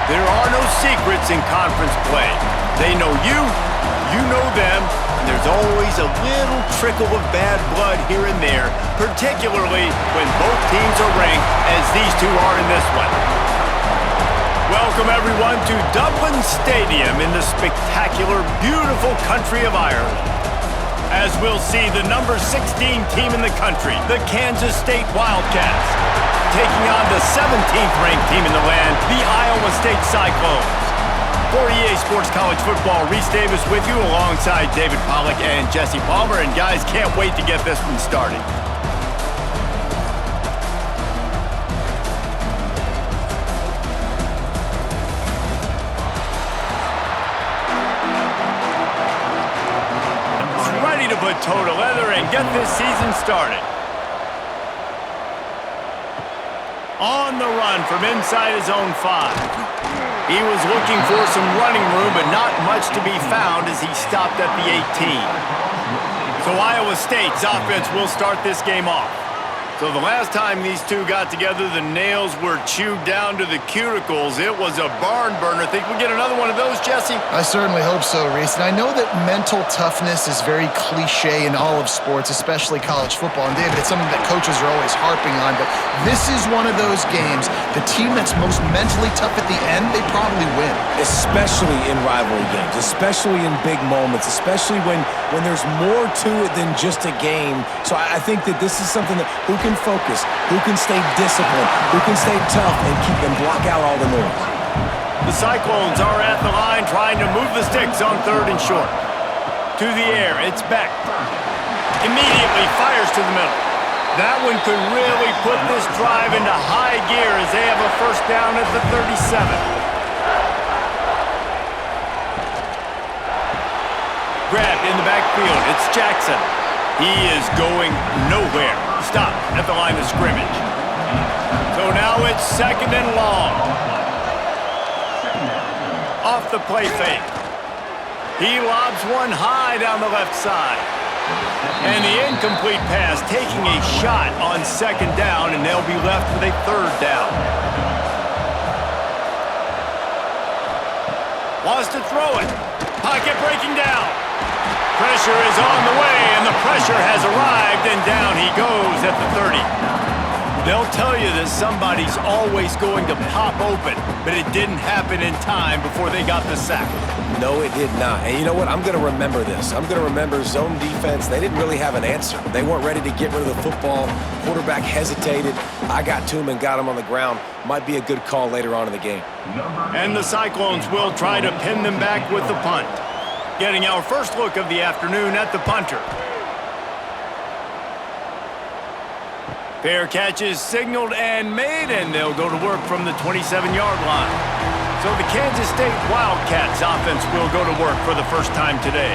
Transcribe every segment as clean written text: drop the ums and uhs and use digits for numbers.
There are no secrets in conference play. They know you, you know them, and there's always a little trickle of bad blood here and there, particularly when both teams are ranked as these two are in this one. Welcome everyone to Dublin Stadium in the spectacular, beautiful country of Ireland. As we'll see, the number 16 team in the country, the Kansas State Wildcats, taking on the 17th ranked team in the land, the Iowa State Cyclones. For EA Sports College Football, Reese Davis with you alongside David Pollack and Jesse Palmer. And guys, can't wait to get this one started. Ready to put toe to leather and get this season started. On the run from inside his own 5. He was looking for some running room, but not much to be found as he stopped at the 18. So Iowa State's offense will start this game off. So the last time these two got together, the nails were chewed down to the cuticles. It was a barn burner. Think we'll get another one of those, Jesse? I certainly hope so, Reese. And I know that mental toughness is very cliche in all of sports, especially college football. And David, it's something that coaches are always harping on. But this is one of those games. The team that's most mentally tough at the end, they probably win. Especially in rivalry games, especially in big moments, especially when there's more to it than just a game. So I think that this is something that who can focus, who can stay disciplined, who can stay tough and keep and block out all the noise. The Cyclones are at the line trying to move the sticks on 3rd and short. To the air, it's Beck. Immediately fires to the middle. That one could really put this drive into high gear as they have a first down at the 37. Grabbed in the backfield, it's Jackson. He is going nowhere. Stopped at the line of scrimmage. So now it's 2nd and long. Off the play fake. He lobs one high down the left side. And the incomplete pass taking a shot on 2nd down, and they'll be left with a 3rd down. Wants to throw it. Pocket breaking down. Pressure is on the way, and the pressure has arrived, and down he goes at the 30. They'll tell you that somebody's always going to pop open, but it didn't happen in time before they got the sack. No, it did not. And you know what? I'm going to remember this. I'm going to remember zone defense. They didn't really have an answer. They weren't ready to get rid of the football. Quarterback hesitated. I got to him and got him on the ground. Might be a good call later on in the game. And the Cyclones will try to pin them back with the punt. Getting our first look of the afternoon at the punter. Fair catch is signaled and made, and they'll go to work from the 27-yard line. So the Kansas State Wildcats offense will go to work for the first time today.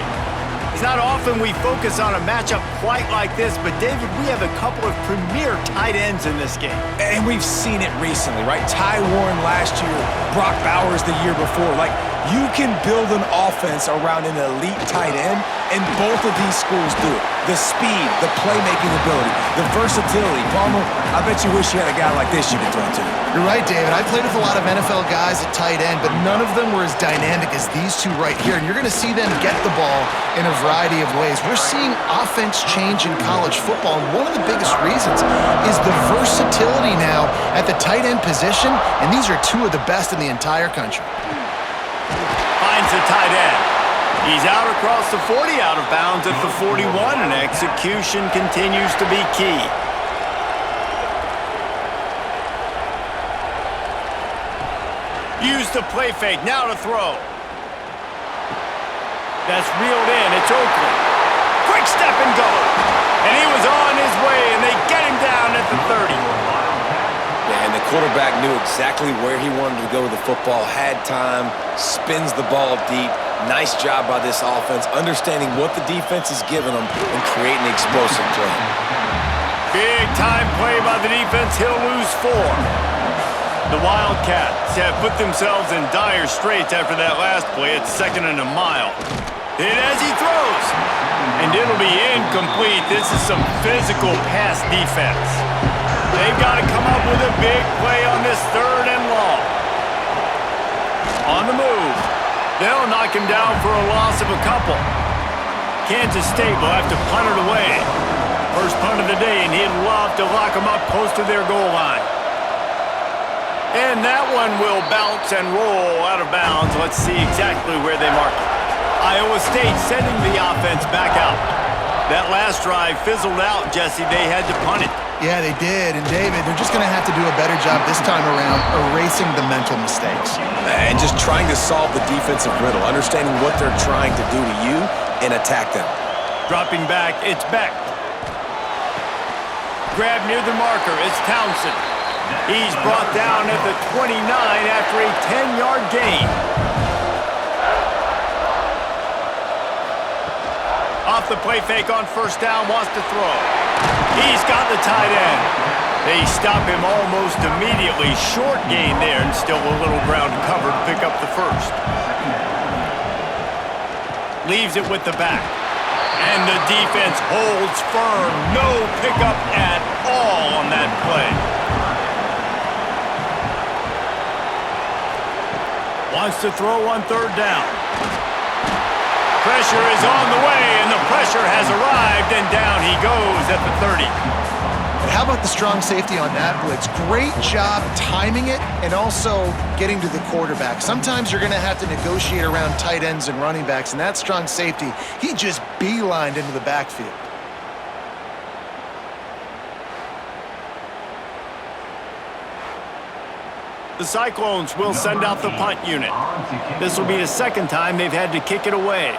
It's not often we focus on a matchup quite like this, but David, we have a couple of premier tight ends in this game. And we've seen it recently, right? Ty Warren last year, Brock Bowers the year before. Like, you can build an offense around an elite tight end, and both of these schools do it. The speed, the playmaking ability, the versatility. Palmer, I bet you wish you had a guy like this you could throw to. You're right, David. I played with a lot of NFL guys at tight end, but none of them were as dynamic as these two right here. And you're going to see them get the ball in a variety of ways. We're seeing offense change in college football, and one of the biggest reasons is the versatility now at the tight end position, and these are two of the best in the entire country. Finds the tight end. He's out across the 40, out of bounds at the 41, and execution continues to be key. Use the play fake, now to throw. That's reeled in, it's Oakley. Quick step and go. And he was on his way, and they get him down at the 30. Yeah, and the quarterback knew exactly where he wanted to go with the football, had time, spins the ball deep. Nice job by this offense, understanding what the defense is giving them and creating an explosive play. Big time play by the defense. He'll lose 4. The Wildcats have put themselves in dire straits after that last play. It's 2nd and a mile. Hit as he throws. And it'll be incomplete. This is some physical pass defense. They've got to come up with a big play on this 3rd and long. On the move. They'll knock him down for a loss of a couple. Kansas State will have to punt it away. First punt of the day, and he'd love to lock them up close to their goal line. And that one will bounce and roll out of bounds. Let's see exactly where they mark it. Iowa State sending the offense back out. That last drive fizzled out, Jesse. They had to punt it. Yeah, they did. And, David, they're just going to have to do a better job this time around erasing the mental mistakes. And just trying to solve the defensive riddle, understanding what they're trying to do to you and attack them. Dropping back, it's Beck. Grab near the marker, it's Townsend. He's brought down at the 29 after a 10-yard gain. Off the play fake on first down, wants to throw. He's got the tight end. They stop him almost immediately. Short gain there, and still a little ground covered to pick up the first. Leaves it with the back. And the defense holds firm. No pickup at all on that play. Wants to throw on third down. Pressure is on the way, and the pressure has arrived, and down he goes at the 30. And how about the strong safety on that blitz? Great job timing it and also getting to the quarterback. Sometimes you're going to have to negotiate around tight ends and running backs, and that strong safety, he just beelined into the backfield. The Cyclones will send out the punt unit. This will be the second time they've had to kick it away.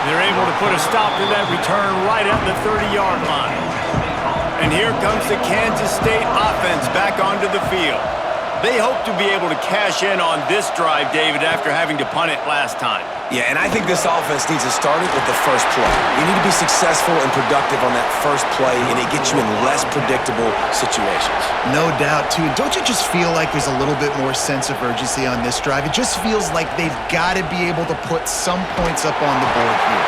They're able to put a stop to that return right at the 30-yard line. And here comes the Kansas State offense back onto the field. They hope to be able to cash in on this drive, David, after having to punt it last time. Yeah, and I think this offense needs to start it with the first play. You need to be successful and productive on that first play, and it gets you in less predictable situations. No doubt, too. Don't you just feel like there's a little bit more sense of urgency on this drive? It just feels like they've got to be able to put some points up on the board here.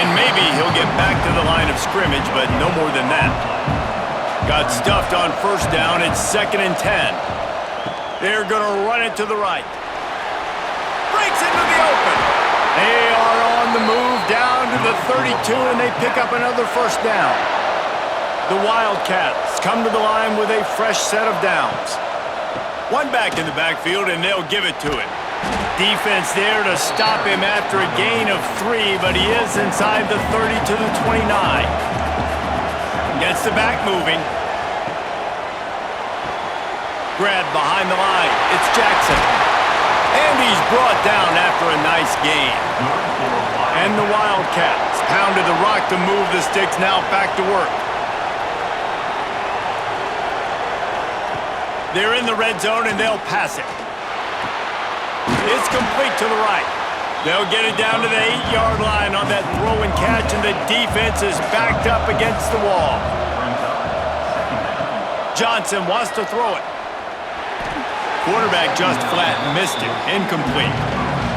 And maybe he'll get back to the line of scrimmage, but no more than that. Got stuffed on first down. It's 2nd and 10. They're going to run it to the right. Breaks into the open. They are on the move down to the 32, and they pick up another first down. The Wildcats come to the line with a fresh set of downs. One back in the backfield, and they'll give it to him. Defense there to stop him after a gain of 3, but he is inside the 30 to the 29. Gets the back moving. Grab behind the line. It's Jackson. And he's brought down after a nice gain. And the Wildcats pounded the rock to move the sticks, now back to work. They're in the red zone, and they'll pass it. It's complete to the right. They'll get it down to the 8-yard line on that throw and catch, and the defense is backed up against the wall. Johnson wants to throw it. Quarterback just flat missed it. Incomplete.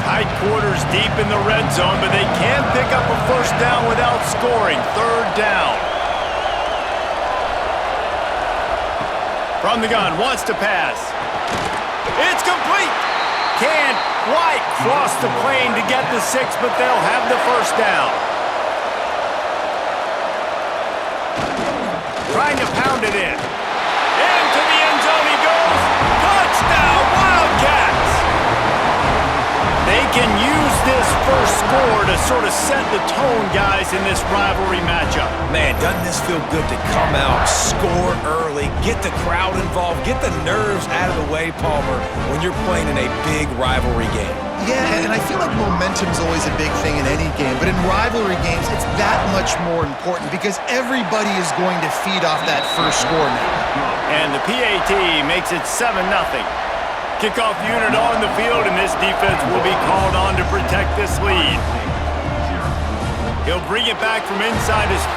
Tight quarters deep in the red zone, but they can't pick up a first down without scoring. 3rd down. From the gun, wants to pass. It's complete. Can't quite cross the plane to get the 6, but they'll have the first down. Trying to pound it in. Into the end zone he goes. Touchdown, Wildcats! They can use this first score to sort of set the tone, guys, in this rivalry matchup. Man, doesn't this feel good to come out, score early, get the crowd involved, get the nerves out of the way, Palmer, when you're playing in a big rivalry game? Yeah, and I feel like momentum's always a big thing in any game, but in rivalry games, it's that much more important because everybody is going to feed off that first score now. And the PAT makes it 7-0. Kickoff unit on the field, and this defense will be called on to protect this lead. He'll bring it back from inside his 5.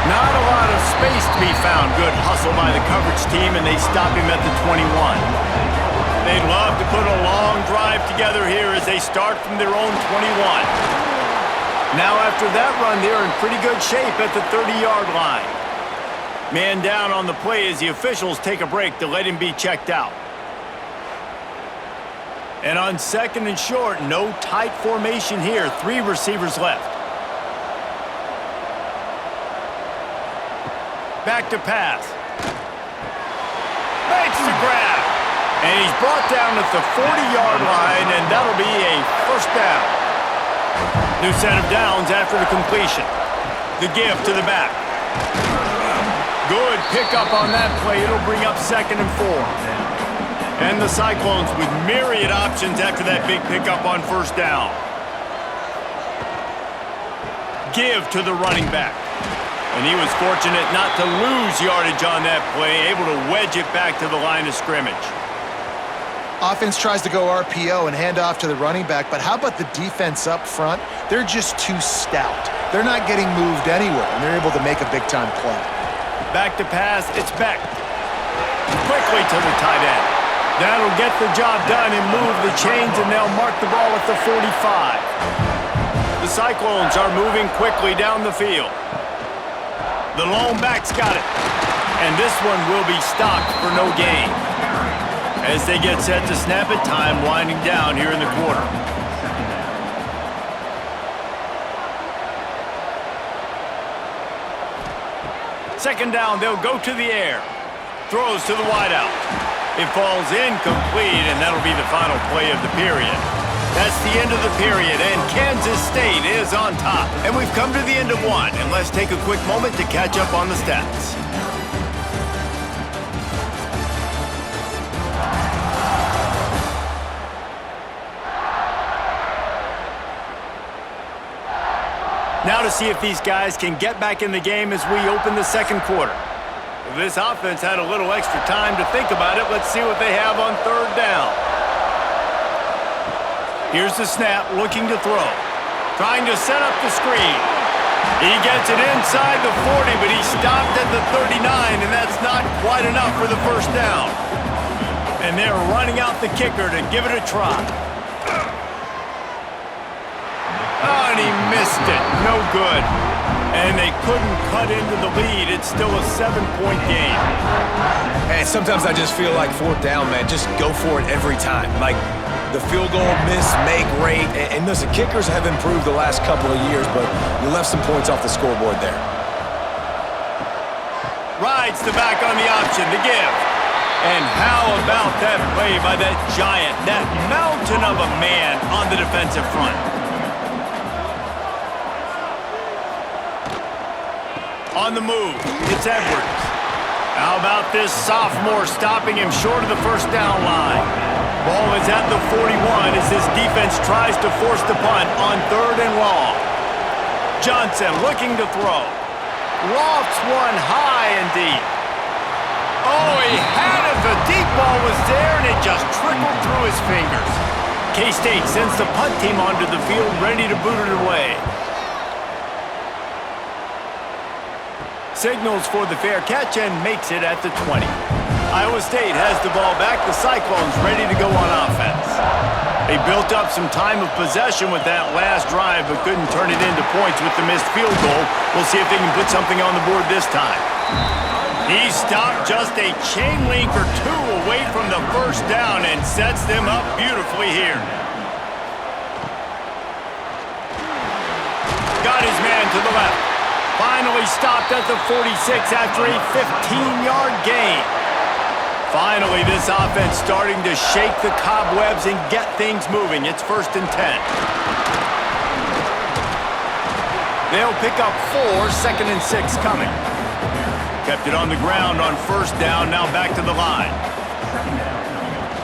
Not a lot of space to be found. Good hustle by the coverage team, and they stop him at the 21. They'd love to put a long drive together here as they start from their own 21. Now after that run, they're in pretty good shape at the 30-yard line. Man down on the play as the officials take a break to let him be checked out. And on 2nd and short, no tight formation here. 3 receivers left. Back to pass. Makes the grab. And he's brought down at the 40-yard line, and that'll be a first down. New set of downs after the completion. The give to the back. Good pickup on that play. It'll bring up 2nd and 4. And the Cyclones with myriad options after that big pickup on first down. Give to the running back. And he was fortunate not to lose yardage on that play, able to wedge it back to the line of scrimmage. Offense tries to go RPO and hand off to the running back, but how about the defense up front? They're just too stout. They're not getting moved anywhere, and they're able to make a big-time play. Back to pass, it's Beck. Quickly to the tight end. That'll get the job done and move the chains, and they'll mark the ball at the 45. The Cyclones are moving quickly down the field. The lone back's got it. And this one will be stopped for no gain. As they get set to snap it, time winding down here in the quarter. Second down, they'll go to the air. Throws to the wideout. It falls incomplete, and that'll be the final play of the period. That's the end of the period, and Kansas State is on top. And we've come to the end of one, and let's take a quick moment to catch up on the stats. Now to see if these guys can get back in the game as we open the second quarter. If this offense had a little extra time to think about it, let's see what they have on third down. Here's the snap, looking to throw. Trying to set up the screen. He gets it inside the 40, but he stopped at the 39, and that's not quite enough for the first down. And they're running out the kicker to give it a try. Oh, and he missed it. No good. And they couldn't cut into the lead. It's still a 7-point game. And sometimes I just feel like fourth down, man, just go for it every time. Like the field goal miss, make rate. And listen, kickers have improved the last couple of years, but you left some points off the scoreboard there. Rides the back on the option to give. And how about that play by that giant, that mountain of a man on the defensive front? On the move, it's Edwards. How about this sophomore stopping him short of the first down line? Ball is at the 41 as this defense tries to force the punt on third and long. Johnson looking to throw. Lofts one high and deep. Oh, he had it. The deep ball was there, and it just trickled through his fingers. K-State sends the punt team onto the field, ready to boot it away. Signals for the fair catch and makes it at the 20. Iowa State has the ball back. The Cyclones ready to go on offense. They built up some time of possession with that last drive, but couldn't turn it into points with the missed field goal. We'll see if they can put something on the board this time. He stopped just a chain link or two away from the first down and sets them up beautifully here. Got his man to the left. Finally stopped at the 46 after a 15-yard gain. Finally, this offense starting to shake the cobwebs and get things moving. It's 1st and 10. They'll pick up 4, 2nd and 6 coming. Kept it on the ground on first down, now back to the line.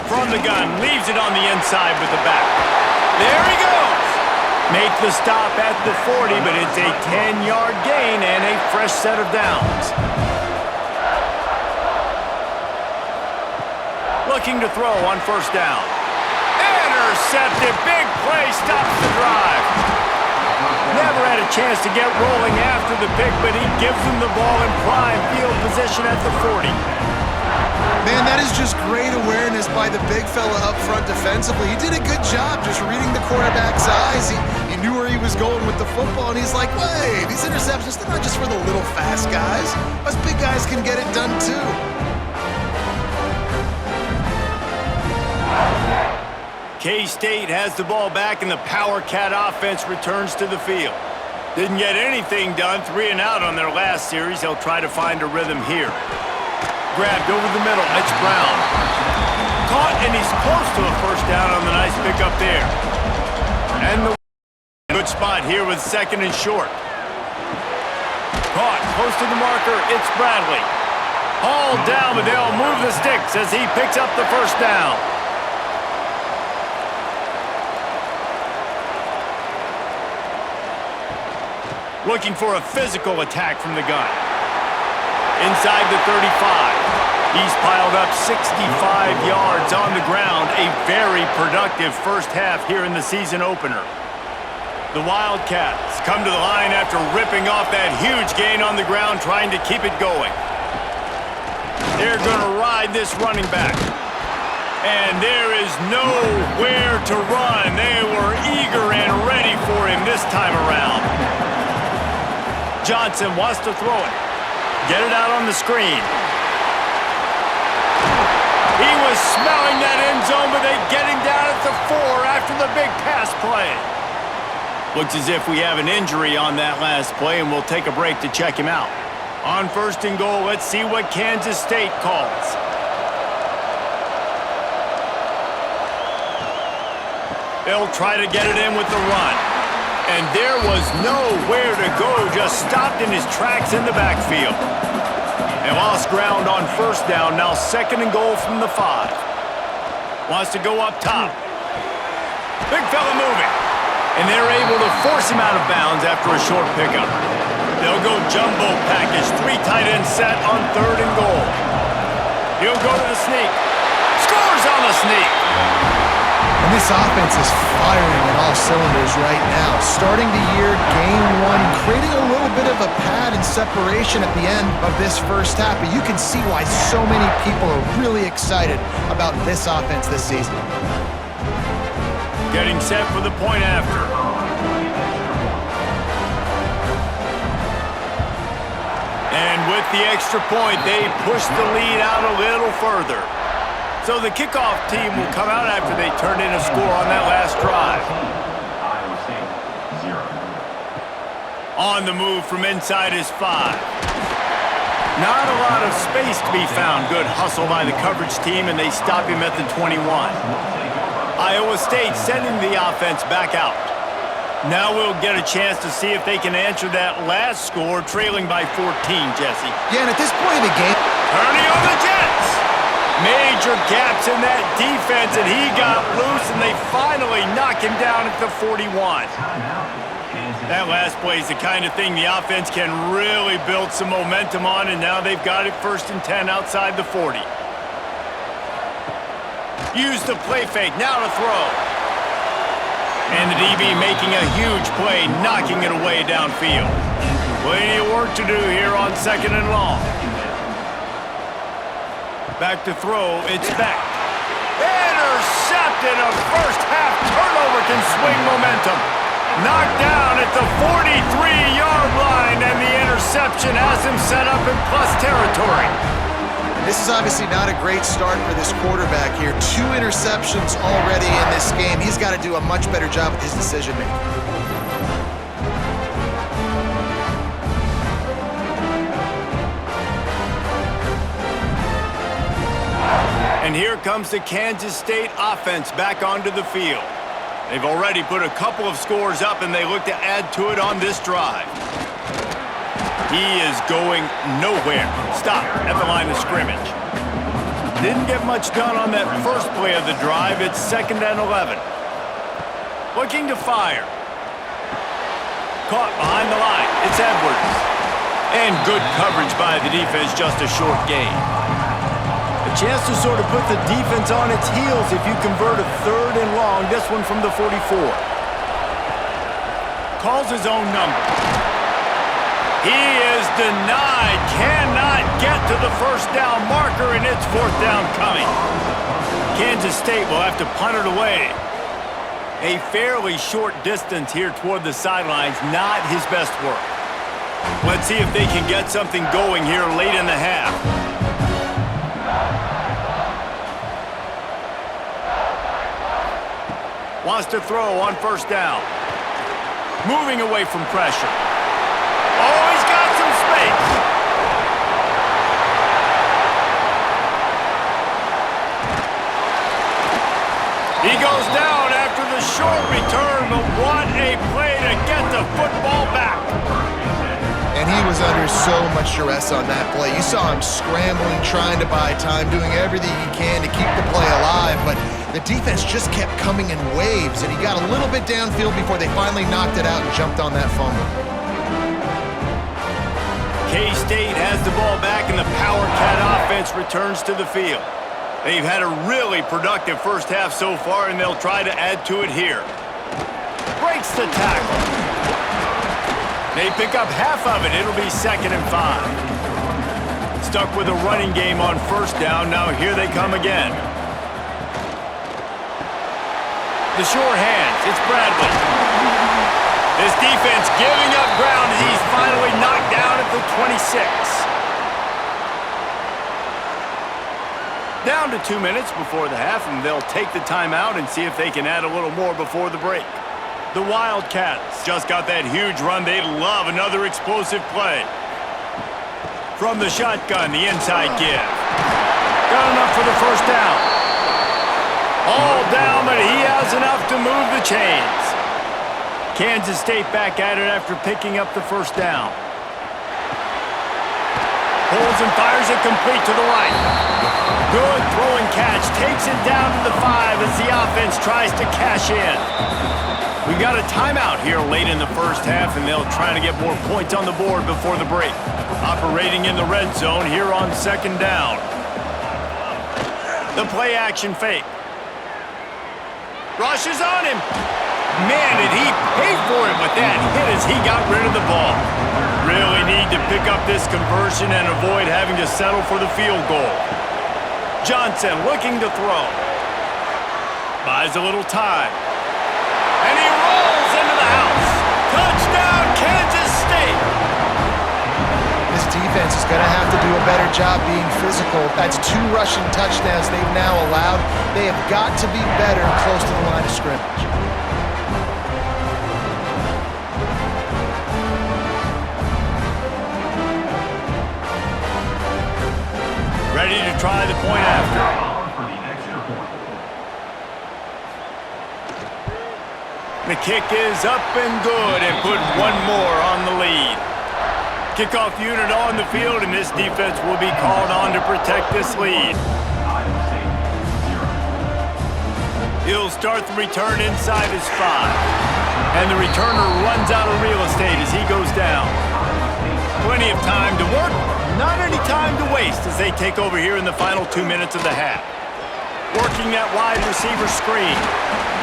From the gun, leaves it on the inside with the back. There he goes! Make the stop at the 40, but it's a 10-yard gain and a fresh set of downs. Looking to throw on first down. Intercepted, big play, stops the drive. Never had a chance to get rolling after the pick, but he gives them the ball in prime field position at the 40. Man, that is just great awareness by the big fella up front defensively. He did a good job just reading the quarterback's eyes. He knew where he was going with the football, and he's like, wait, these interceptions, they're not just for the little fast guys. Us big guys can get it done too. K-State has the ball back, and the Power Cat offense returns to the field. Didn't get anything done, 3 and out on their last series. They'll try to find a rhythm here. Grabbed over the middle, it's Brown. Caught, and he's close to a first down on the nice pickup there. And the good spot here with 2nd and short. Caught, close to the marker, it's Bradley. Hauled down, but they'll move the sticks as he picks up the first down. Looking for a physical attack from the gun. Inside the 35. He's piled up 65 yards on the ground. A very productive first half here in the season opener. The Wildcats come to the line after ripping off that huge gain on the ground, trying to keep it going. They're going to ride this running back. And there is nowhere to run. They were eager and ready for him this time around. Johnson wants to throw it. Get it out on the screen. He was smelling that end zone, but they get him down at the 4 after the big pass play. Looks as if we have an injury on that last play, and we'll take a break to check him out. On 1st and goal, let's see what Kansas State calls. They'll try to get it in with the run. And there was nowhere to go, just stopped in his tracks in the backfield. They lost ground on 1st down, now 2nd and goal from the 5. Wants to go up top. Big fella moving. And they're able to force him out of bounds after a short pickup. They'll go jumbo package, 3 tight ends set on 3rd and goal. He'll go to the sneak. Scores on the sneak. And this offense is firing on all cylinders right now. Starting the year, game 1, creating a little bit of a pad and separation at the end of this first half. But you can see why so many people are really excited about this offense this season. Getting set for the point after. And with the extra point, they push the lead out a little further. So the kickoff team will come out after they turn in a score on that last drive. On the move from inside his 5. Not a lot of space to be found. Good hustle by the coverage team, and they stop him at the 21. Iowa State sending the offense back out. Now we'll get a chance to see if they can answer that last score, trailing by 14, Jesse. Yeah, and at this point in the game... Turning on the Jets! Major gaps in that defense, and he got loose, and they finally knock him down at the 41. That last play is the kind of thing the offense can really build some momentum on, and now they've got it 1st and 10 outside the 40. Use the play fake, now to throw. And the DB making a huge play, knocking it away downfield. Plenty of work to do here on 2nd and long. Back to throw, it's back. Intercepted, a first half turnover can swing momentum. Knocked down at the 43-yard line, and the interception has him set up in plus territory. This is obviously not a great start for this quarterback here. 2 interceptions already in this game. He's got to do a much better job with his decision-making. And here comes the Kansas State offense back onto the field. They've already put a couple of scores up, and they look to add to it on this drive. He is going nowhere. Stop at the line of scrimmage. Didn't get much done on that first play of the drive. It's 2nd and 11. Looking to fire. Caught behind the line. It's Edwards. And good coverage by the defense, just a short gain. A chance to sort of put the defense on its heels if you convert a 3rd and long, this one from the 44. Calls his own number. He is denied, cannot get to the first down marker, and it's fourth down coming. Kansas State will have to punt it away. A fairly short distance here toward the sidelines, not his best work. Let's see if they can get something going here late in the half. Wants to throw on first down. Moving away from pressure. Oh, he's got some space. He goes down after the short return, but what a play to get the football back. And he was under so much duress on that play. You saw him scrambling, trying to buy time, doing everything he can to keep the play alive, but the defense just kept coming in waves, and he got a little bit downfield before they finally knocked it out and jumped on that fumble. K-State has the ball back, and the Power Cat offense returns to the field. They've had a really productive first half so far, and they'll try to add to it here. Breaks the tackle. They pick up half of it. It'll be 2nd and 5. Stuck with a running game on first down. Now here they come again. The sure hands. It's Bradley. This defense giving up ground as he's finally knocked down at the 26. Down to 2 minutes before the half, and they'll take the timeout and see if they can add a little more before the break. The Wildcats just got that huge run. They love another explosive play. From the shotgun, the inside give. Got enough for the first down. All down, but he has enough to move the chains. Kansas State back at it after picking up the first down. Pulls and fires it complete to the right. Good throwing catch. Takes it down to the 5 as the offense tries to cash in. We got a timeout here late in the first half, and they'll try to get more points on the board before the break. Operating in the red zone here on 2nd down. The play action fake. Rushes on him. Man, did he pay for it with that hit as he got rid of the ball. Really need to pick up this conversion and avoid having to settle for the field goal. Johnson looking to throw. Buys a little time. And he rolls into the house. Touchdown, Kansas State. This defense is going to have to do a better job being physical. That's 2 rushing touchdowns they've now allowed. They have got to be better close to the line of scrimmage. Ready to try the point after. The kick is up and good and put one more on the lead. Kickoff unit on the field, and this defense will be called on to protect this lead. He'll start the return inside his 5. And the returner runs out of real estate as he goes down. Plenty of time to work, not any time to waste as they take over here in the final 2 minutes of the half. Working that wide receiver screen.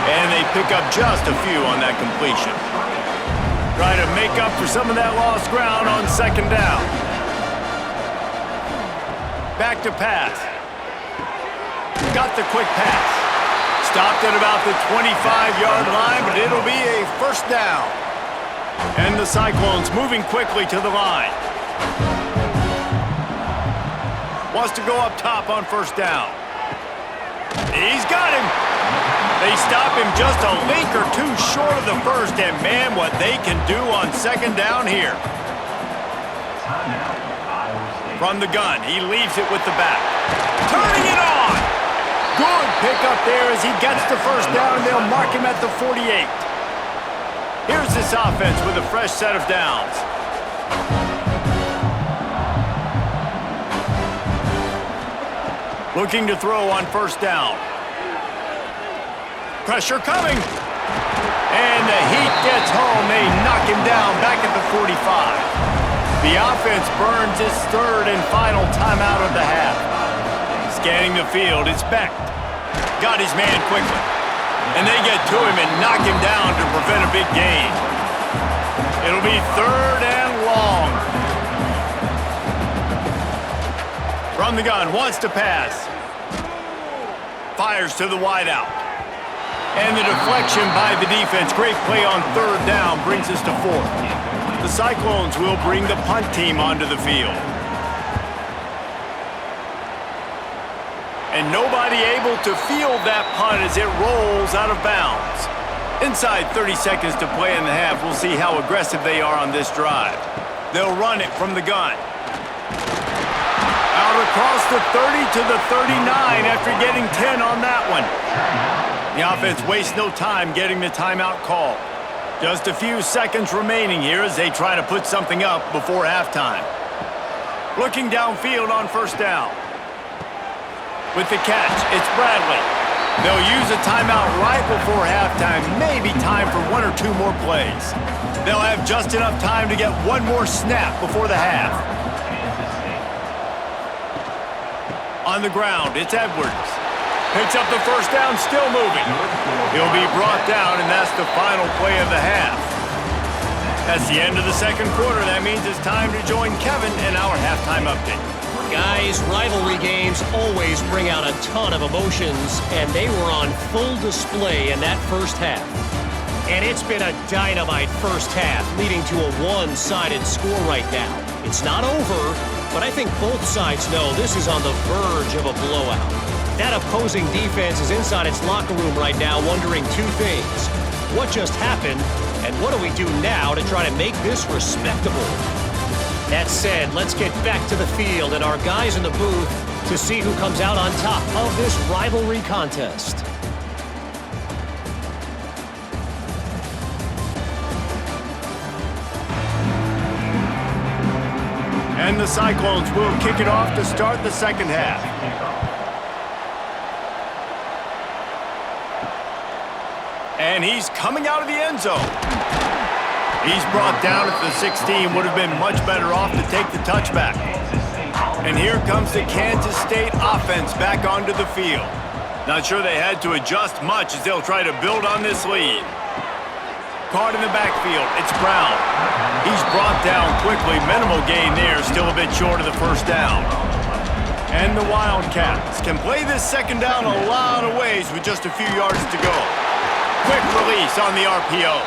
And they pick up just a few on that completion. Try to make up for some of that lost ground on 2nd down. Back to pass. Got the quick pass. Stopped at about the 25-yard line, but it'll be a first down. And the Cyclones moving quickly to the line. Wants to go up top on first down. He's got him. They stop him just a link or 2 short of the first, and man, what they can do on 2nd down here. From the gun, he leaves it with the back. Turning it on! Good pickup there as he gets the first down, and they'll mark him at the 48. Here's this offense with a fresh set of downs. Looking to throw on first down. Pressure coming. And the heat gets home. They knock him down back at the 45. The offense burns its 3rd and final timeout of the half. Scanning the field, it's Beck. Got his man quickly. And they get to him and knock him down to prevent a big gain. It'll be 3rd and long. From the gun, wants to pass. Fires to the wideout. And the deflection by the defense. Great play on third down brings us to fourth. The Cyclones will bring the punt team onto the field. And nobody able to field that punt as it rolls out of bounds. Inside 30 seconds to play in the half, we'll see how aggressive they are on this drive. They'll run it from the gun. Out across the 30 to the 39 after getting 10 on that one. The offense wastes no time getting the timeout call. Just a few seconds remaining here as they try to put something up before halftime. Looking downfield on first down. With the catch, it's Bradley. They'll use a timeout right before halftime, maybe time for one or two more plays. They'll have just enough time to get one more snap before the half. On the ground, it's Edwards. Picks up the first down, still moving. He'll be brought down, and that's the final play of the half. That's the end of the second quarter. That means it's time to join Kevin in our halftime update. Guys, rivalry games always bring out a ton of emotions, and they were on full display in that first half. And it's been a dynamite first half, leading to a one-sided score right now. It's not over, but I think both sides know this is on the verge of a blowout. That opposing defense is inside its locker room right now wondering two things. What just happened, and what do we do now to try to make this respectable? That said, let's get back to the field and our guys in the booth to see who comes out on top of this rivalry contest. And the Cyclones will kick it off to start the second half. And he's coming out of the end zone. He's brought down at the 16. Would have been much better off to take the touchback. And here comes the Kansas State offense back onto the field. Not sure they had to adjust much as they'll try to build on this lead. Caught in the backfield, it's Brown. He's brought down quickly. Minimal gain there, still a bit short of the first down. And the Wildcats can play this second down a lot of ways with just a few yards to go. Quick release on the RPO.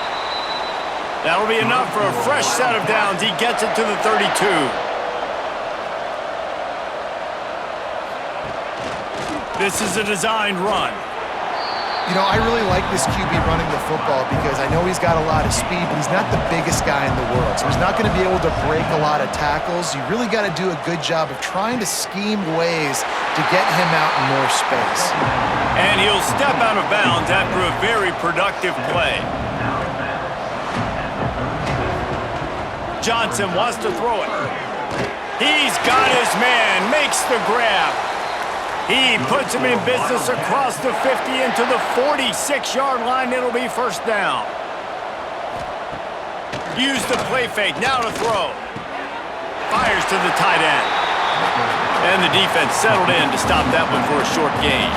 That'll be enough for a fresh set of downs. He gets it to the 32. This is a designed run. You know, I really like this QB running the football because I know he's got a lot of speed, but he's not the biggest guy in the world. So he's not going to be able to break a lot of tackles. You really got to do a good job of trying to scheme ways to get him out in more space. And he'll step out of bounds after a very productive play. Johnson wants to throw it. He's got his man, makes the grab. He puts him in business across the 50 into the 46-yard line. It'll be first down. Use the play fake, now to throw. Fires to the tight end. And the defense settled in to stop that one for a short gain.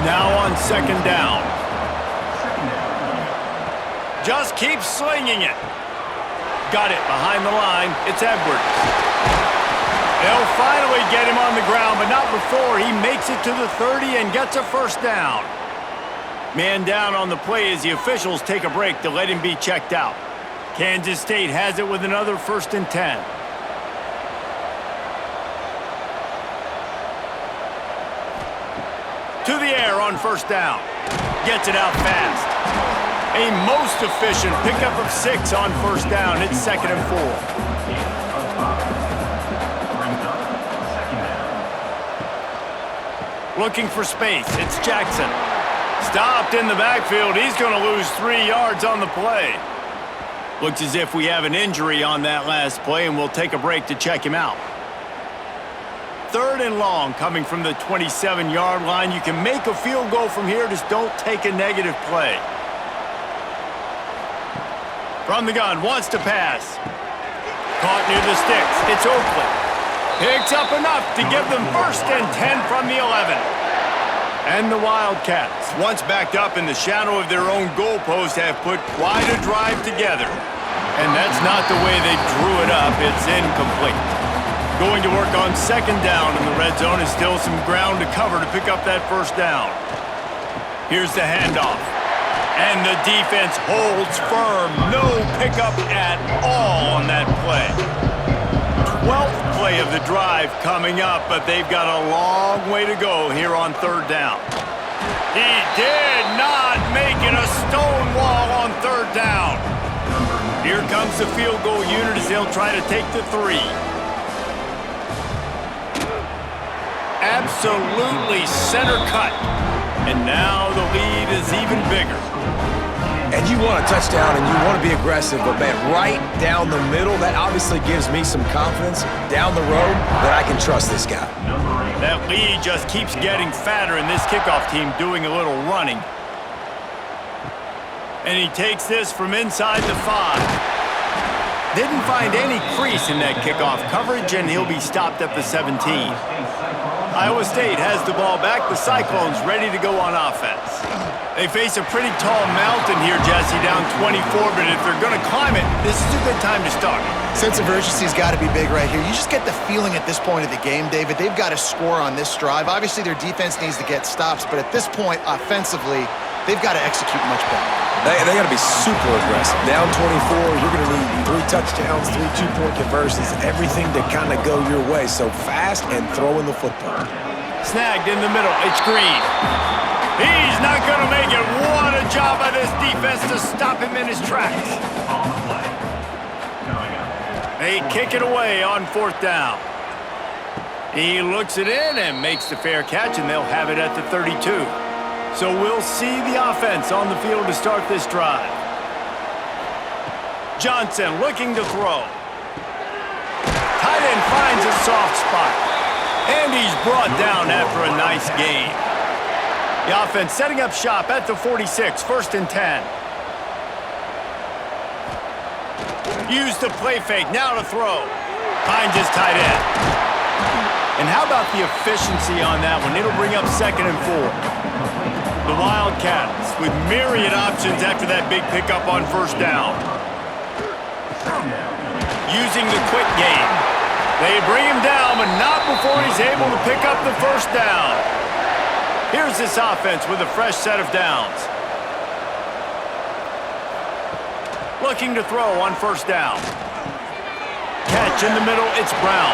Now on second down. Just keep slinging it. Got it behind the line. It's Edwards. They'll finally get him on the ground, but not before he makes it to the 30 and gets a first down. Man down on the play as the officials take a break to let him be checked out. Kansas State has it with another 1st and 10. To the air on first down. Gets it out fast. A most efficient pickup of 6 on first down. It's 2nd and 4. Looking for space. It's Jackson. Stopped in the backfield. He's going to lose 3 yards on the play. Looks as if we have an injury on that last play, and we'll take a break to check him out. 3rd and long coming from the 27-yard line. You can make a field goal from here. Just don't take a negative play. From the gun, wants to pass. Caught near the sticks. It's Oakley. Picks up enough to give them 1st and 10 from the 11. And the Wildcats, once backed up in the shadow of their own goalpost, have put quite a drive together. And that's not the way they drew it up. It's incomplete. Going to work on second down in the red zone. Is still some ground to cover to pick up that first down. Here's the handoff. And the defense holds firm. No pickup at all on that play. 12th play of the drive coming up, but they've got a long way to go here on third down. He did not make it a stone wall on third down. Here comes the field goal unit as they'll try to take the 3. Absolutely center cut. And now the lead is even bigger. And you want a touchdown and you want to be aggressive, but man, right down the middle, that obviously gives me some confidence down the road that I can trust this guy. That lead just keeps getting fatter, and this kickoff team doing a little running. And he takes this from inside the 5. Didn't find any crease in that kickoff coverage, and he'll be stopped at the 17. Iowa State has the ball back. The Cyclones ready to go on offense. They face a pretty tall mountain here, Jesse, down 24, but if they're going to climb it, this is a good time to start. Sense of urgency's got to be big right here. You just get the feeling at this point of the game, David, they've got to score on this drive. Obviously, their defense needs to get stops, but at this point, offensively, they've got to execute much better. They got to be super aggressive. Down 24, you're going to need 3 touchdowns, 3 two-point conversions, everything to kind of go your way. So fast and throwing the football. Snagged in the middle. It's Green. He's not going to make it. What a job by this defense to stop him in his tracks. They kick it away on fourth down. He looks it in and makes the fair catch, and they'll have it at the 32. So we'll see the offense on the field to start this drive. Johnson looking to throw. Tight end finds a soft spot. And he's brought down after a nice gain. The offense setting up shop at the 46, 1st and 10. Use the play fake, now to throw. Finds his tight end. And how about the efficiency on that one? It'll bring up 2nd and 4. The Wildcats with myriad options after that big pickup on first down. Using the quick game. They bring him down, but not before he's able to pick up the first down. Here's this offense with a fresh set of downs. Looking to throw on first down. Catch in the middle, it's Brown.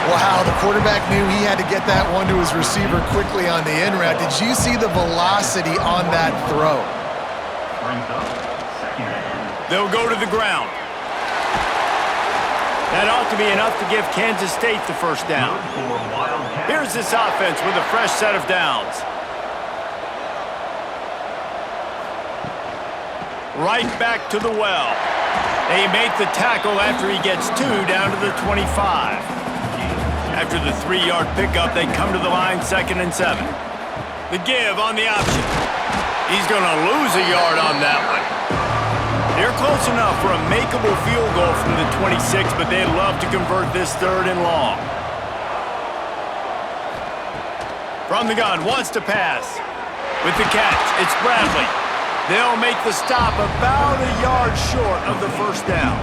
Wow, the quarterback knew he had to get that one to his receiver quickly on the in route. Did you see the velocity on that throw? They'll go to the ground. That ought to be enough to give Kansas State the first down. Here's this offense with a fresh set of downs. Right back to the well. They make the tackle after he gets 2 down to the 25. After the 3-yard pickup, they come to the line 2nd and 7. The give on the option. He's going to lose a yard on that one. They're close enough for a makeable field goal from the 26, but they'd love to convert this 3rd and long. From the gun, wants to pass. With the catch, it's Bradley. They'll make the stop about a yard short of the first down.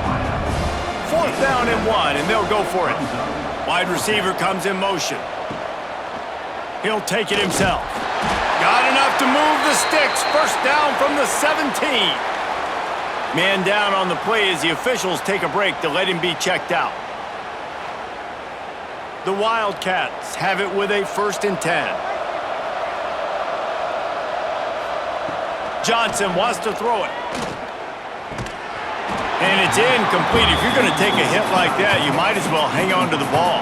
4th down and 1, and they'll go for it. Wide receiver comes in motion. He'll take it himself. Got enough to move the sticks. First down from the 17. Man down on the play as the officials take a break to let him be checked out. The Wildcats have it with a 1st and 10. Johnson wants to throw it. And it's incomplete. If you're going to take a hit like that, you might as well hang on to the ball.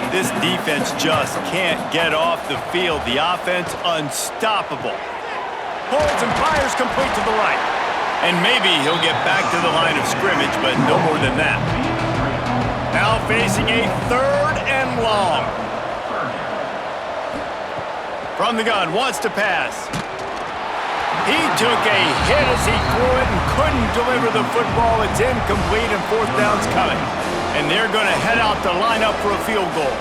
This defense just can't get off the field. The offense unstoppable. Holds and fires complete to the right. And maybe he'll get back to the line of scrimmage, but no more than that. Now facing a 3rd and long. From the gun, wants to pass. He took a hit as he threw it and couldn't deliver the football. It's incomplete and 4th down's coming. And they're going to head out to line up for a field goal.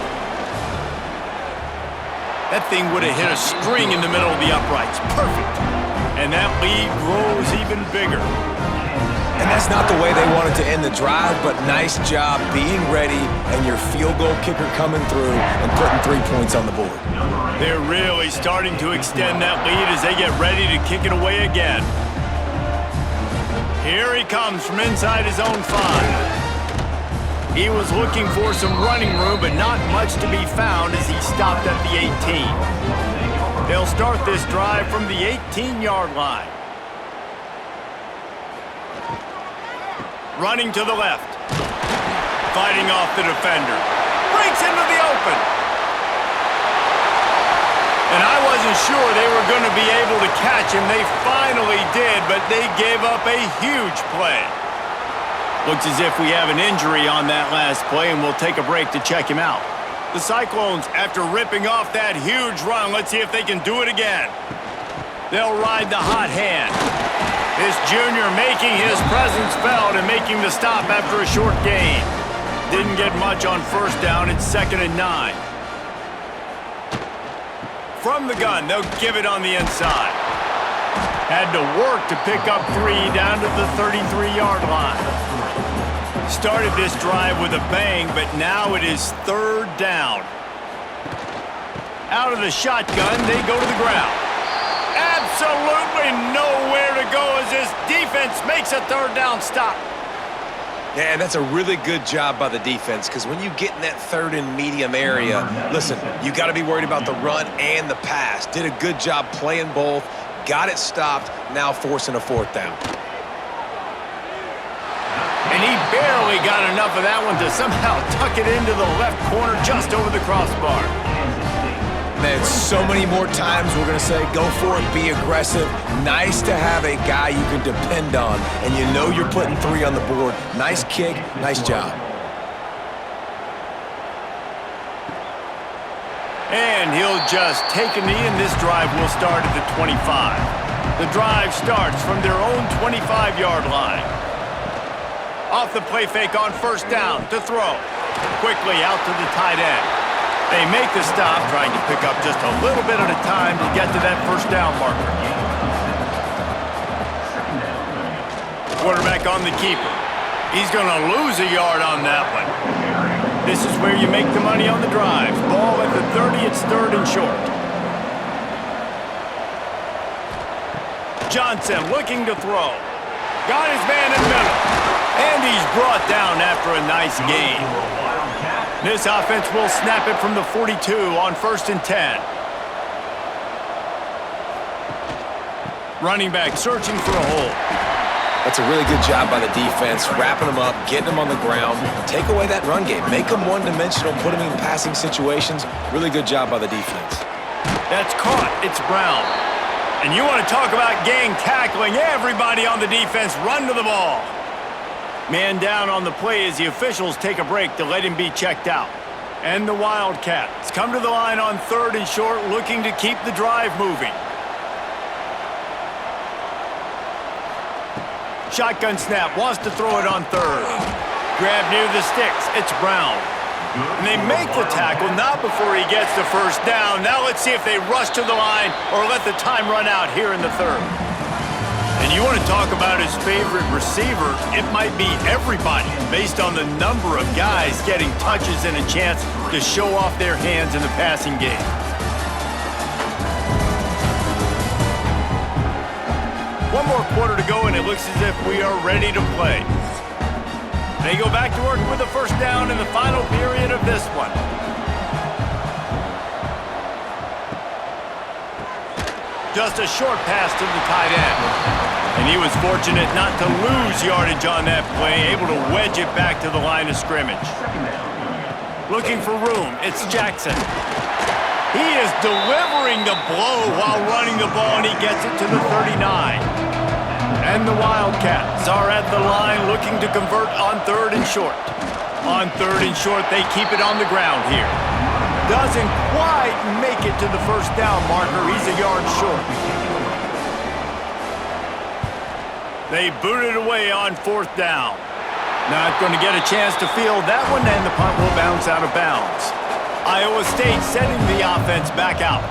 That thing would have hit a string in the middle of the uprights. Perfect. And that lead grows even bigger. And that's not the way they wanted to end the drive, but nice job being ready and your field goal kicker coming through and putting 3 points on the board. They're really starting to extend that lead as they get ready to kick it away again. Here he comes from inside his own 5. He was looking for some running room, but not much to be found as he stopped at the 18. They'll start this drive from the 18-yard line. Running to the left. Fighting off the defender. Breaks into the open. And I wasn't sure they were going to be able to catch him. They finally did, but they gave up a huge play. Looks as if we have an injury on that last play, and we'll take a break to check him out. The Cyclones, after ripping off that huge run, let's see if they can do it again. They'll ride the hot hand. This junior making his presence felt and making the stop after a short gain. Didn't get much on first down. It's 2nd and 9. From the gun, they'll give it on the inside. Had to work to pick up 3 down to the 33-yard line. Started this drive with a bang, but now it is 3rd down. Out of the shotgun, they go to the ground. Absolutely nowhere to go as this defense makes a 3rd down stop. Yeah, and that's a really good job by the defense, because when you get in that 3rd and medium area, listen, you got to be worried about the run and the pass. Did a good job playing both, got it stopped, now forcing a 4th down. And he barely got enough of that one to somehow tuck it into the left corner just over the crossbar. Man, so many more times we're going to say, go for it, be aggressive. Nice to have a guy you can depend on, and you know you're putting 3 on the board. Nice kick, nice job. And he'll just take a knee, and this drive will start at the 25. The drive starts from their own 25-yard line. Off the play fake on first down to throw. Quickly out to the tight end. They make the stop, trying to pick up just a little bit at a time to get to that first down marker. Quarterback on the keeper. He's going to lose a yard on that one. This is where you make the money on the drives. Ball at the 30, it's 3rd and short. Johnson looking to throw. Got his man in the middle. And he's brought down after a nice gain. This offense will snap it from the 42 on 1st and 10. Running back searching for a hole. That's a really good job by the defense, wrapping them up, getting them on the ground. Take away that run game. Make them one-dimensional, put them in passing situations. Really good job by the defense. That's caught. It's Brown. And you want to talk about gang tackling. Everybody on the defense run to the ball. Man down on the play as the officials take a break to let him be checked out. And the Wildcats come to the line on 3rd and short, looking to keep the drive moving. Shotgun snap, wants to throw it on 3rd. Grab near the sticks, it's Brown. And they make the tackle, not before he gets the first down. Now let's see if they rush to the line or let the time run out here in the 3rd. And you want to talk about his favorite receiver, it might be everybody based on the number of guys getting touches and a chance to show off their hands in the passing game. One more quarter to go, and it looks as if we are ready to play. They go back to work with the first down in the final period of this one. Just a short pass to the tight end. And he was fortunate not to lose yardage on that play, able to wedge it back to the line of scrimmage. Looking for room, it's Jackson. He is delivering the blow while running the ball, and he gets it to the 39. And the Wildcats are at the line looking to convert on 3rd and short. On 3rd and short, they keep it on the ground here. Doesn't quite make it to the first down marker. He's a yard short. They boot it away on 4th down. Not going to get a chance to field that one, and the punt will bounce out of bounds. Iowa State sending the offense back out.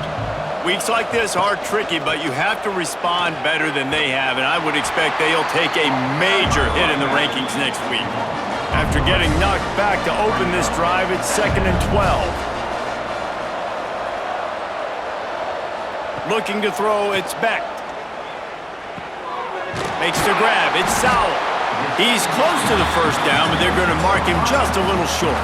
Weeks like this are tricky, but you have to respond better than they have, and I would expect they'll take a major hit in the rankings next week. After getting knocked back to open this drive, it's 2nd and 12. Looking to throw, it's Beck. Makes the grab, it's Sowell. He's close to the first down, but they're going to mark him just a little short.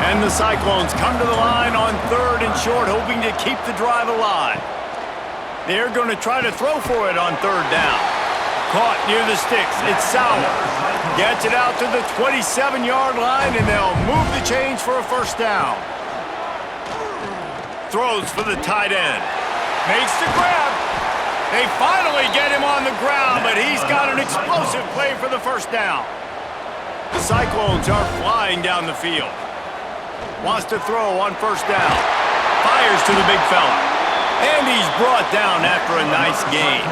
And the Cyclones come to the line on 3rd and short, hoping to keep the drive alive. They're going to try to throw for it on 3rd down. Caught near the sticks, it's Sowell. Gets it out to the 27-yard line, and they'll move the chains for a first down. Throws for the tight end. Makes the grab. They finally get him on the ground, but he's got an explosive play for the first down. The Cyclones are flying down the field. Wants to throw on 1st down. Fires to the big fella. And he's brought down after a nice gain.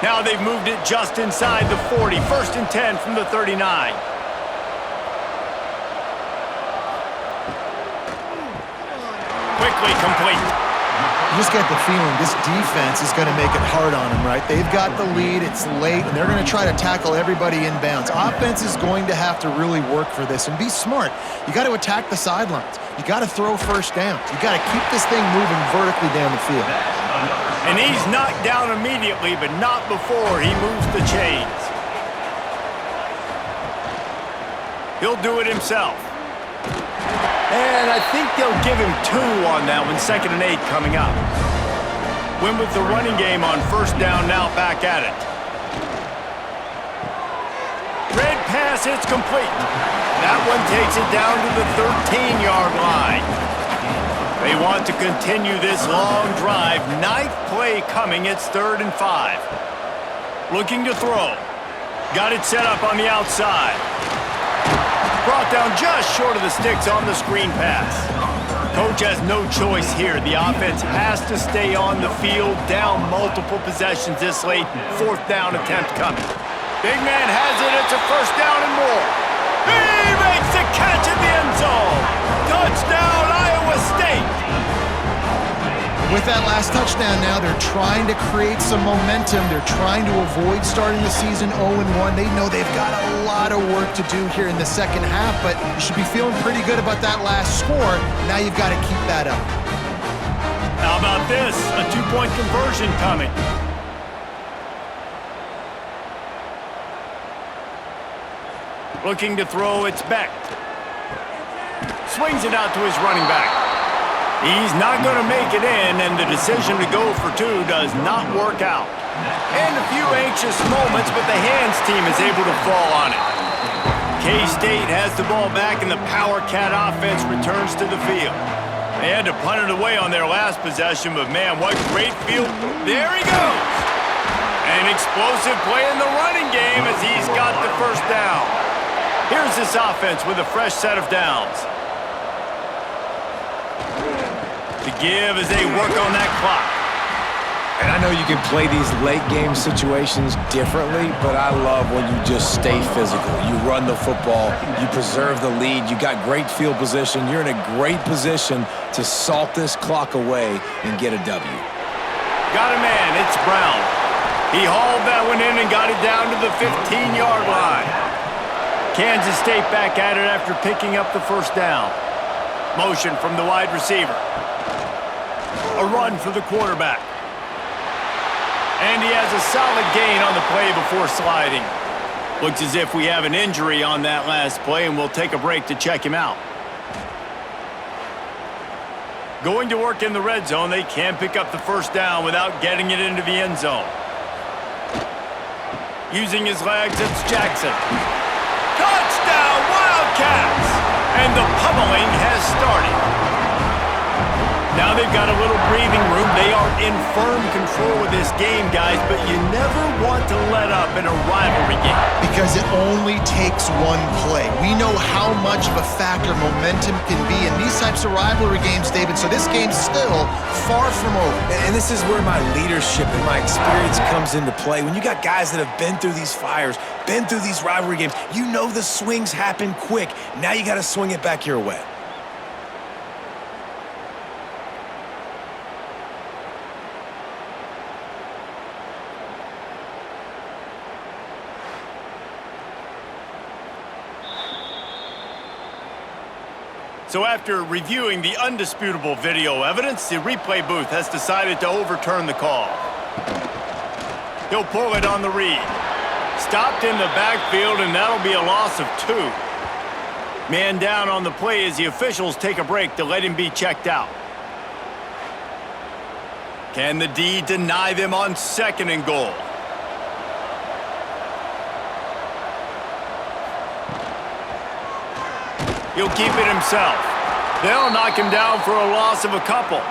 Now they've moved it just inside the 40. 1st and 10 from the 39. Quickly complete. You just get the feeling this defense is going to make it hard on them, right? They've got the lead, it's late, and they're going to try to tackle everybody inbounds. Offense is going to have to really work for this and be smart. You got to attack the sidelines. You got to throw first downs. You got to keep this thing moving vertically down the field. And he's knocked down immediately, but not before he moves the chains. He'll do it himself. And I think they'll give him 2 on that one, 2nd and 8 coming up. Win with the running game on 1st down, now back at it. Red pass, it's complete. That one takes it down to the 13-yard line. They want to continue this long drive. 9th play coming, it's 3rd and 5. Looking to throw. Got it set up on the outside. Brought down just short of the sticks on the screen pass. Coach has no choice here. The offense has to stay on the field, down multiple possessions this late. 4th down attempt coming. Big man has it. It's a first down and more. He makes the catch in the end zone. Touchdown, Iowa State. With that last touchdown now, they're trying to create some momentum. They're trying to avoid starting the season 0-1. They know they've got a lot of work to do here in the second half, but you should be feeling pretty good about that last score. Now you've got to keep that up. How about this? A 2-point conversion coming. Looking to throw, it's Beck. Swings it out to his running back. He's not going to make it in, and the decision to go for 2 does not work out. And a few anxious moments, but the hands team is able to fall on it. K-State has the ball back, and the Power Cat offense returns to the field. They had to punt it away on their last possession, but man, what great field. There he goes. An explosive play in the running game as he's got the first down. Here's this offense with a fresh set of downs. To give as they work on that clock. And I know you can play these late game situations differently, but I love when you just stay physical. You run the football, you preserve the lead, you got great field position, you're in a great position to salt this clock away and get a W. Got a man, it's Brown. He hauled that one in and got it down to the 15-yard line. Kansas State back at it after picking up the first down. Motion from the wide receiver. A run for the quarterback. And he has a solid gain on the play before sliding. Looks as if we have an injury on that last play, and we'll take a break to check him out. Going to work in the red zone, they can't pick up the first down without getting it into the end zone. Using his legs, it's Jackson. Touchdown, Wildcats! And the pummeling has started. Now they've got a little breathing room. They are in firm control of this game, guys, but you never want to let up in a rivalry game. Because it only takes one play. We know how much of a factor momentum can be in these types of rivalry games, David, so this game's still far from over. And this is where my leadership and my experience comes into play. When you got guys that have been through these fires, been through these rivalry games, you know the swings happen quick. Now you got to swing it back your way. So after reviewing the undisputable video evidence, the replay booth has decided to overturn the call. He'll pull it on the read. Stopped in the backfield, and that'll be a loss of 2. Man down on the play as the officials take a break to let him be checked out. Can the D deny them on 2nd and goal? He'll keep it himself. They'll knock him down for a loss of a couple.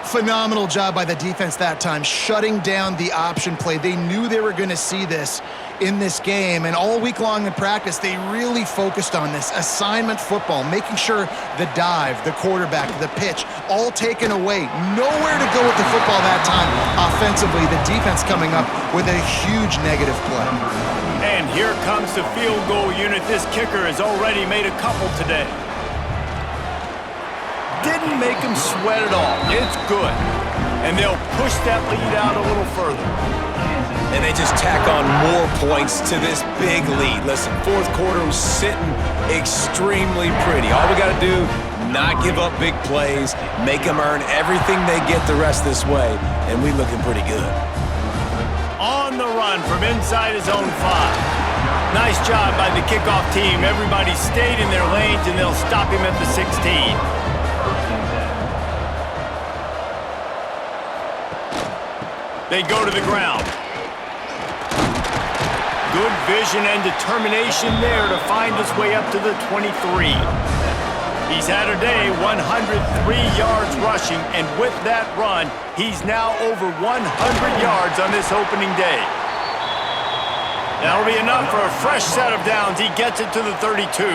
Phenomenal job by the defense that time, shutting down the option play. They knew they were going to see this in this game, and all week long in practice, they really focused on this assignment football, making sure the dive, the quarterback, the pitch, all taken away. Nowhere to go with the football that time offensively. The defense coming up with a huge negative play. And here comes the field goal unit. This kicker has already made a couple today. Didn't make him sweat at all. It's good. And they'll push that lead out a little further. And they just tack on more points to this big lead. Listen, 4th quarter was sitting extremely pretty. All we got to do, not give up big plays, make them earn everything they get the rest this way, and we looking pretty good. On the run from inside his own 5. Nice job by the kickoff team. Everybody stayed in their lanes, and they'll stop him at the 16. They go to the ground. Good vision and determination there to find his way up to the 23. He's had a day, 103 yards rushing, and with that run, he's now over 100 yards on this opening day. That'll be enough for a fresh set of downs. He gets it to the 32.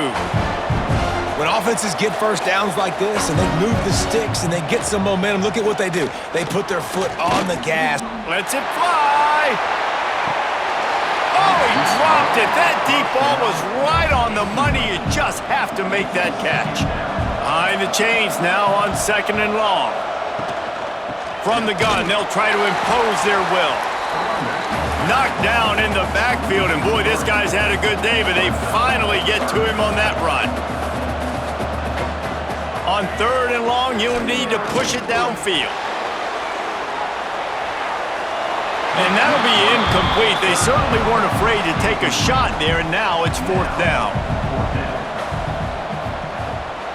When offenses get first downs like this and they move the sticks and they get some momentum, look at what they do. They put their foot on the gas. Lets it fly. Oh, he dropped it. That deep ball was right on the money. You just have to make that catch. Behind the chains now on 2nd and long. From the gun, they'll try to impose their will. Knocked down in the backfield, and boy, this guy's had a good day, but they finally get to him on that run. On 3rd and long, you'll need to push it downfield. And that'll be incomplete. They certainly weren't afraid to take a shot there, and now it's 4th down.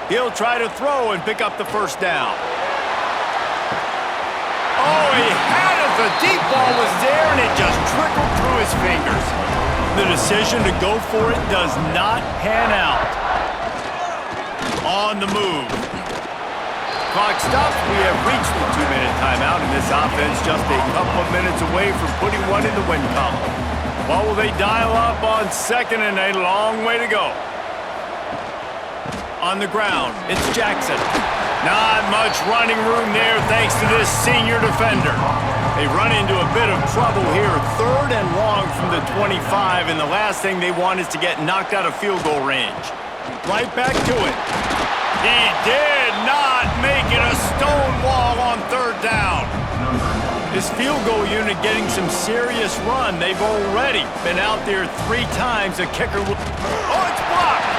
He'll try to throw and pick up the 1st down. Oh, he had it. The deep ball was there, and it just trickled through his fingers. The decision to go for it does not pan out. On the move. Clock stops. We have reached the 2-minute timeout, and this offense just a couple of minutes away from putting one in the win column. What will they dial up on 2nd and a long way to go? On the ground, it's Jackson. Not much running room there thanks to this senior defender. They run into a bit of trouble here. 3rd and long from the 25, and the last thing they want is to get knocked out of field goal range. Right back to it. He did not make it. A stone wall on 3rd down. This field goal unit getting some serious run. They've already been out there 3 times. The kicker will... Oh, it's blocked!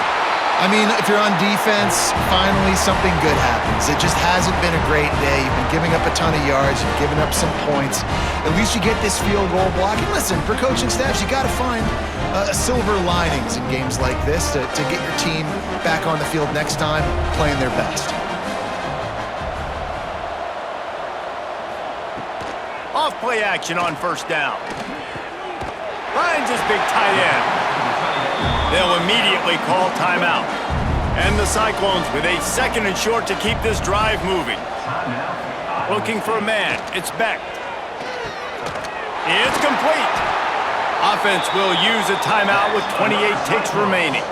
I mean, if you're on defense, finally something good happens. It just hasn't been a great day. You've been giving up a ton of yards. You've given up some points. At least you get this field goal block. And listen, for coaching staffs, you got to find silver linings in games like this to get your team back on the field next time playing their best. Off play action on 1st down. Finds his big tight end. They'll immediately call timeout. And the Cyclones with a 2nd and short to keep this drive moving. Looking for a man. It's Beck. It's complete. Offense will use a timeout with 28 ticks remaining.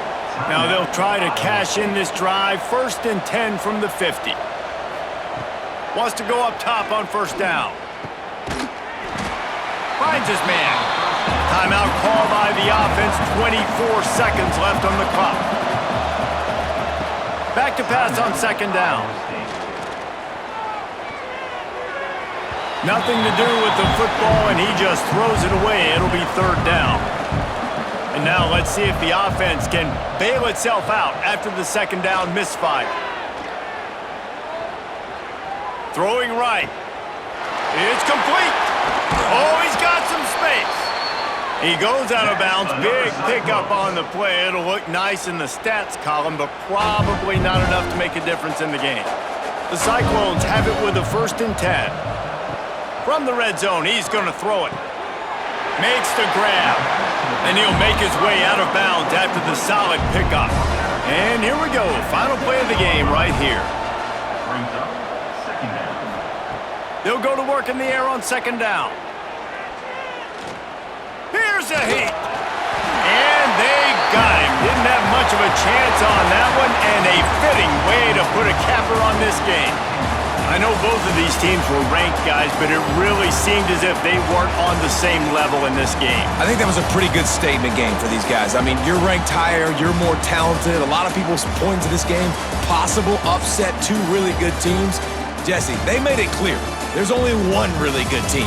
Now they'll try to cash in this drive. 1st and 10 from the 50. Wants to go up top on 1st down. Finds his man. Timeout call by the offense. 24 seconds left on the clock. Back to pass on 2nd down. Nothing to do with the football, and he just throws it away. It'll be 3rd down. And now let's see if the offense can bail itself out after the second down misfire. Throwing right. It's complete. Oh, he's got some space. He goes out of bounds. Big pickup on the play. It'll look nice in the stats column, but probably not enough to make a difference in the game. The Cyclones have it with a 1st and 10. From the red zone, he's going to throw it. Makes the grab. And he'll make his way out of bounds after the solid pickup. And here we go. Final play of the game right here. They'll go to work in the air on 2nd down. Here's a hit. And they got him. Didn't have much of a chance on that one, and a fitting way to put a capper on this game. I know both of these teams were ranked, guys, but it really seemed as if they weren't on the same level in this game. I think that was a pretty good statement game for these guys. I mean, you're ranked higher, you're more talented. A lot of people point to this game, possible upset, 2 really good teams. Jesse, they made it clear. There's only one really good team,